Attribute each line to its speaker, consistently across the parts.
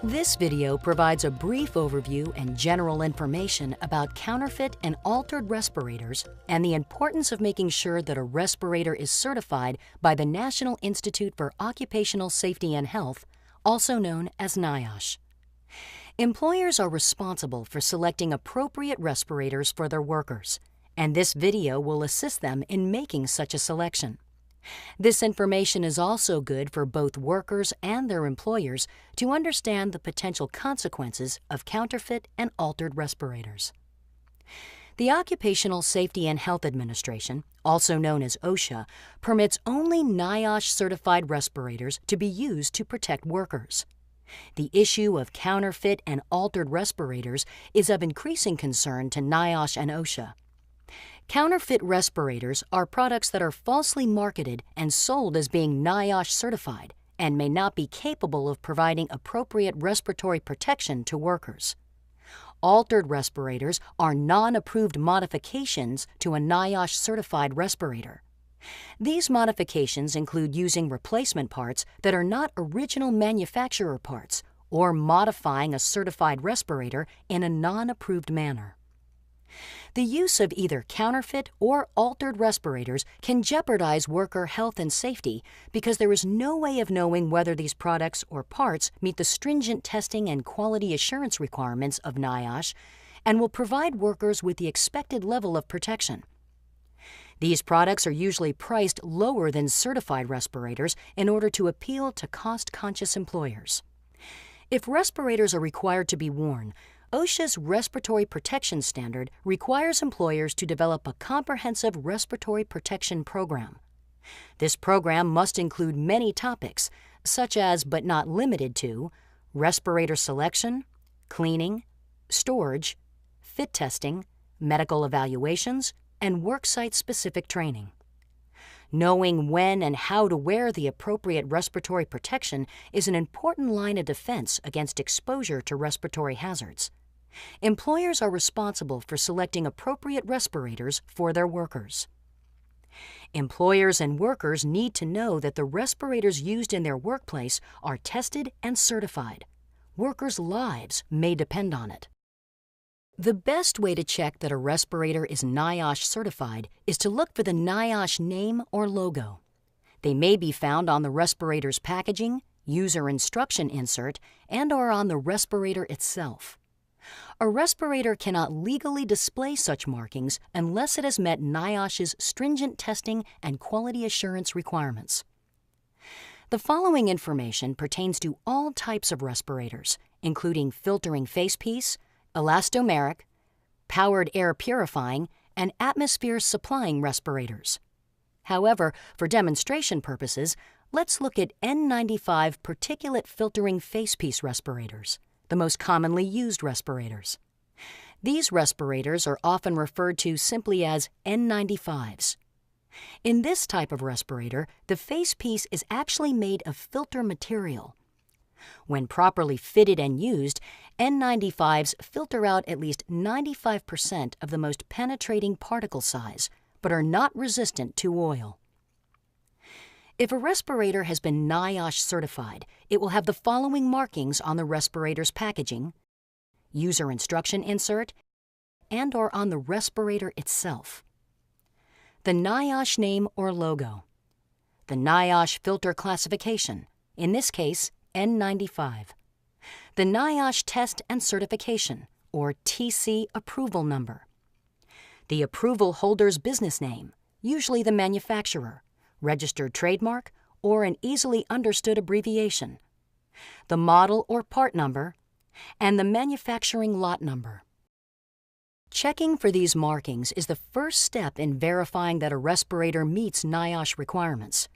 Speaker 1: This video provides a brief overview and general information about counterfeit and altered respirators and the importance of making sure that a respirator is certified by the National Institute for Occupational Safety and Health, also known as NIOSH. Employers are responsible for selecting appropriate respirators for their workers, and this video will assist them in making such a selection. This information is also good for both workers and their employers to understand the potential consequences of counterfeit and altered respirators. The Occupational Safety and Health Administration, also known as OSHA, permits only NIOSH-certified respirators to be used to protect workers. The issue of counterfeit and altered respirators is of increasing concern to NIOSH and OSHA. Counterfeit respirators are products that are falsely marketed and sold as being NIOSH certified and may not be capable of providing appropriate respiratory protection to workers. Altered respirators are non-approved modifications to a NIOSH certified respirator. These modifications include using replacement parts that are not original manufacturer parts or modifying a certified respirator in a non-approved manner. The use of either counterfeit or altered respirators can jeopardize worker health and safety because there is no way of knowing whether these products or parts meet the stringent testing and quality assurance requirements of NIOSH and will provide workers with the expected level of protection. These products are usually priced lower than certified respirators in order to appeal to cost-conscious employers. If respirators are required to be worn, OSHA's Respiratory Protection Standard requires employers to develop a comprehensive respiratory protection program. This program must include many topics, such as but not limited to respirator selection, cleaning, storage, fit testing, medical evaluations, and worksite-specific training. Knowing when and how to wear the appropriate respiratory protection is an important line of defense against exposure to respiratory hazards. Employers are responsible for selecting appropriate respirators for their workers. Employers and workers need to know that the respirators used in their workplace are tested and certified. Workers' lives may depend on it. The best way to check that a respirator is NIOSH certified is to look for the NIOSH name or logo. They may be found on the respirator's packaging, user instruction insert, and/or on the respirator itself. A respirator cannot legally display such markings unless it has met NIOSH's stringent testing and quality assurance requirements. The following information pertains to all types of respirators, including filtering facepiece, elastomeric, powered air purifying, and atmosphere supplying respirators. However, for demonstration purposes, let's look at N95 particulate filtering facepiece respirators, the most commonly used respirators. These respirators are often referred to simply as N95s. In this type of respirator, the facepiece is actually made of filter material. When properly fitted and used, N95s filter out at least 95% of the most penetrating particle size, but are not resistant to oil. If a respirator has been NIOSH certified, it will have the following markings on the respirator's packaging, user instruction insert, and/or on the respirator itself. The NIOSH name or logo. The NIOSH filter classification, in this case, N95. The NIOSH test and certification, or TC approval number. The approval holder's business name, usually the manufacturer, registered trademark, or an easily understood abbreviation, the model or part number, and the manufacturing lot number. Checking for these markings is the first step in verifying that a respirator meets NIOSH requirements.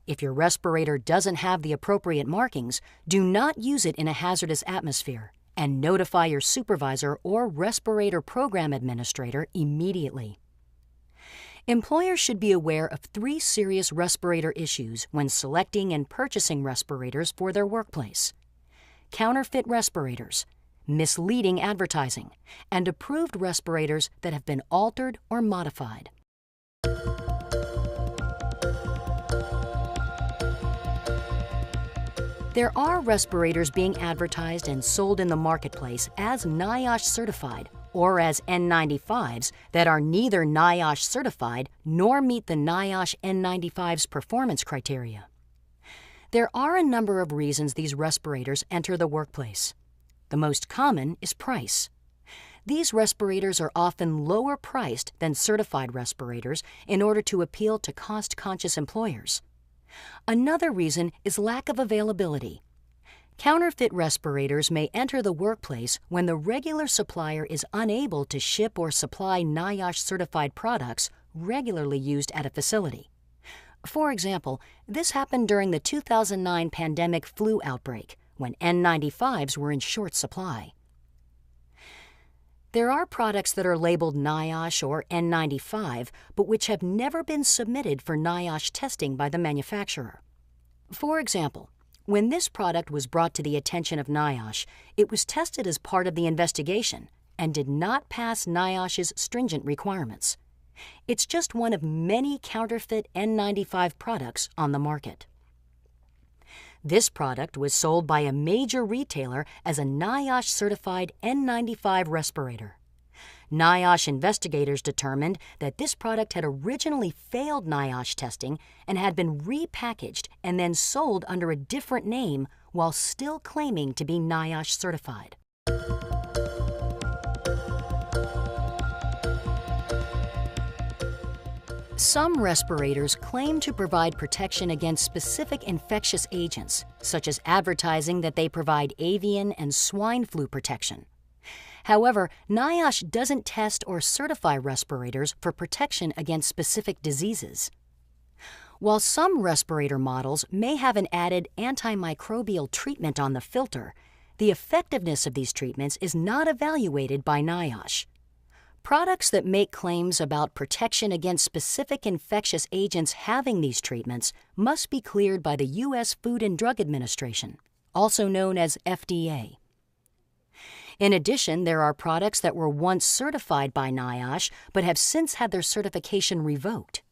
Speaker 1: If your respirator doesn't have the appropriate markings, do not use it in a hazardous atmosphere and notify your supervisor or respirator program administrator immediately. Employers should be aware of 3 serious respirator issues when selecting and purchasing respirators for their workplace: counterfeit respirators, misleading advertising, and approved respirators that have been altered or modified. There are respirators being advertised and sold in the marketplace as NIOSH certified or as N95s that are neither NIOSH certified nor meet the NIOSH N95's performance criteria. There are a number of reasons these respirators enter the workplace. The most common is price. These respirators are often lower priced than certified respirators in order to appeal to cost-conscious employers. Another reason is lack of availability. Counterfeit respirators may enter the workplace when the regular supplier is unable to ship or supply NIOSH-certified products regularly used at a facility. For example, this happened during the 2009 pandemic flu outbreak, when N95s were in short supply. There are products that are labeled NIOSH or N95, but which have never been submitted for NIOSH testing by the manufacturer. For example, when this product was brought to the attention of NIOSH, it was tested as part of the investigation and did not pass NIOSH's stringent requirements. It's just one of many counterfeit N95 products on the market. This product was sold by a major retailer as a NIOSH-certified N95 respirator. NIOSH investigators determined that this product had originally failed NIOSH testing and had been repackaged and then sold under a different name while still claiming to be NIOSH certified. Some respirators claim to provide protection against specific infectious agents, such as advertising that they provide avian and swine flu protection. However, NIOSH doesn't test or certify respirators for protection against specific diseases. While some respirator models may have an added antimicrobial treatment on the filter, the effectiveness of these treatments is not evaluated by NIOSH. Products that make claims about protection against specific infectious agents having these treatments must be cleared by the U.S. Food and Drug Administration, also known as FDA. In addition, there are products that were once certified by NIOSH but have since had their certification revoked.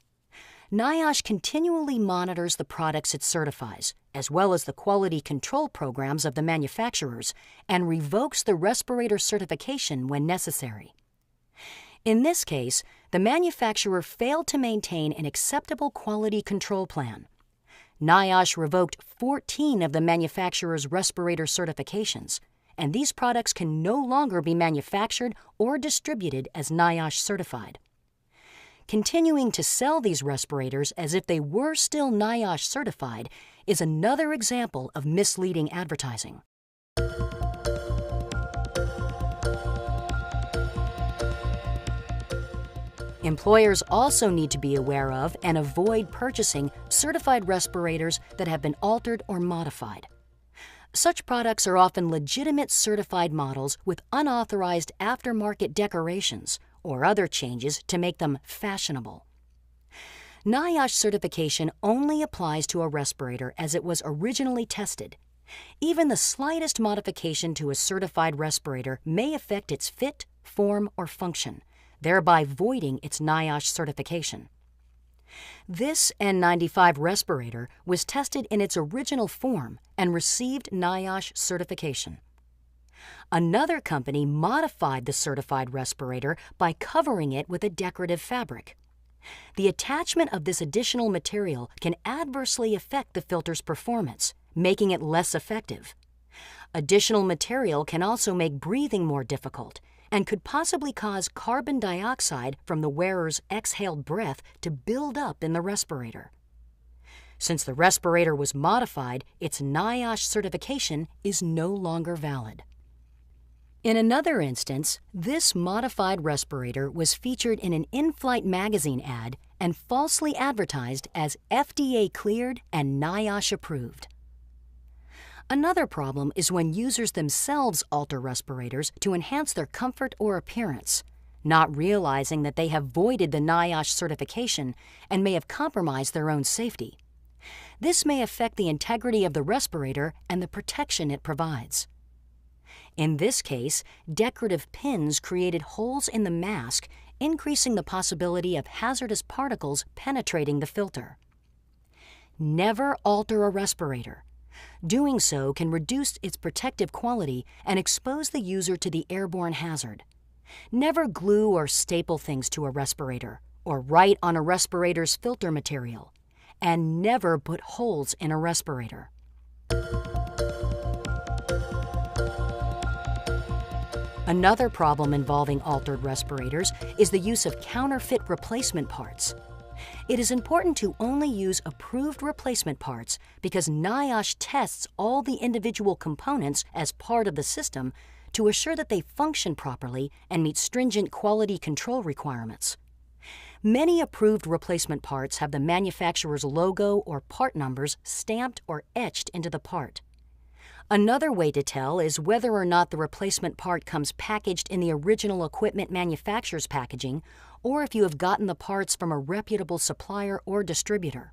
Speaker 1: NIOSH continually monitors the products it certifies, as well as the quality control programs of the manufacturers, and revokes the respirator certification when necessary. In this case, the manufacturer failed to maintain an acceptable quality control plan. NIOSH revoked 14 of the manufacturer's respirator certifications, and these products can no longer be manufactured or distributed as NIOSH certified. Continuing to sell these respirators as if they were still NIOSH certified is another example of misleading advertising. Employers also need to be aware of and avoid purchasing certified respirators that have been altered or modified. Such products are often legitimate certified models with unauthorized aftermarket decorations or other changes to make them fashionable. NIOSH certification only applies to a respirator as it was originally tested. Even the slightest modification to a certified respirator may affect its fit, form, or function, thereby voiding its NIOSH certification. This N95 respirator was tested in its original form and received NIOSH certification. Another company modified the certified respirator by covering it with a decorative fabric. The attachment of this additional material can adversely affect the filter's performance, making it less effective. Additional material can also make breathing more difficult and could possibly cause carbon dioxide from the wearer's exhaled breath to build up in the respirator. Since the respirator was modified, its NIOSH certification is no longer valid. In another instance, this modified respirator was featured in an in-flight magazine ad and falsely advertised as FDA cleared and NIOSH approved. Another problem is when users themselves alter respirators to enhance their comfort or appearance, not realizing that they have voided the NIOSH certification and may have compromised their own safety. This may affect the integrity of the respirator and the protection it provides. In this case, decorative pins created holes in the mask, increasing the possibility of hazardous particles penetrating the filter. Never alter a respirator. Doing so can reduce its protective quality and expose the user to the airborne hazard. Never glue or staple things to a respirator, or write on a respirator's filter material, and never put holes in a respirator. Another problem involving altered respirators is the use of counterfeit replacement parts. It is important to only use approved replacement parts because NIOSH tests all the individual components as part of the system to assure that they function properly and meet stringent quality control requirements. Many approved replacement parts have the manufacturer's logo or part numbers stamped or etched into the part. Another way to tell is whether or not the replacement part comes packaged in the original equipment manufacturer's packaging, or if you have gotten the parts from a reputable supplier or distributor.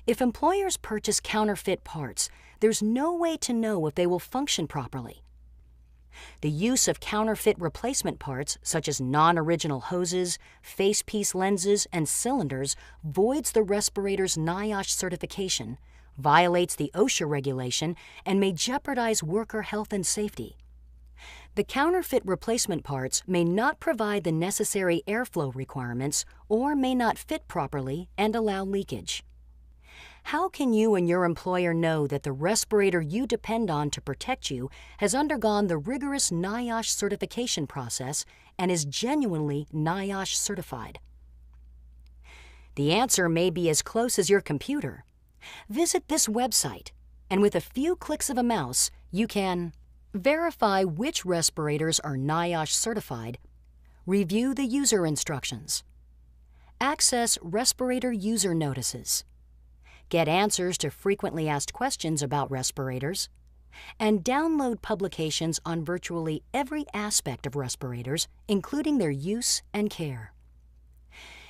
Speaker 1: If employers purchase counterfeit parts, there's no way to know if they will function properly. The use of counterfeit replacement parts, such as non-original hoses, facepiece lenses, and cylinders, voids the respirator's NIOSH certification, violates the OSHA regulation, and may jeopardize worker health and safety. The counterfeit replacement parts may not provide the necessary airflow requirements or may not fit properly and allow leakage. How can you and your employer know that the respirator you depend on to protect you has undergone the rigorous NIOSH certification process and is genuinely NIOSH certified? The answer may be as close as your computer. Visit this website, and with a few clicks of a mouse, you can verify which respirators are NIOSH certified, review the user instructions, access respirator user notices, get answers to frequently asked questions about respirators, and download publications on virtually every aspect of respirators, including their use and care.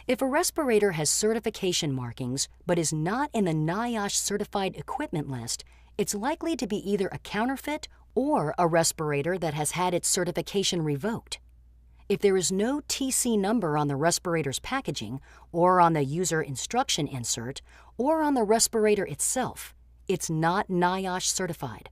Speaker 1: If a respirator has certification markings but is not in the NIOSH certified equipment list, it's likely to be either a counterfeit or a respirator that has had its certification revoked. If there is no TC number on the respirator's packaging, or on the user instruction insert, or on the respirator itself, it's not NIOSH certified.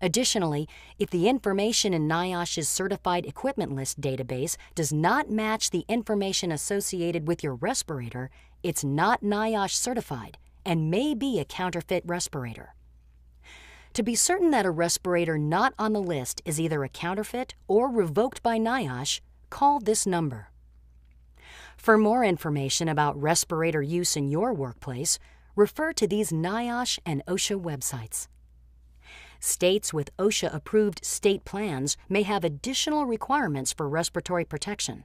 Speaker 1: Additionally, if the information in NIOSH's Certified Equipment List database does not match the information associated with your respirator, it's not NIOSH certified and may be a counterfeit respirator. To be certain that a respirator not on the list is either a counterfeit or revoked by NIOSH, call this number. For more information about respirator use in your workplace, refer to these NIOSH and OSHA websites. States with OSHA-approved state plans may have additional requirements for respiratory protection.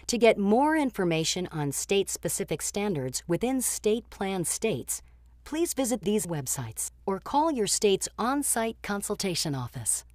Speaker 1: To get more information on state-specific standards within state plan states, please visit these websites or call your state's on-site consultation office.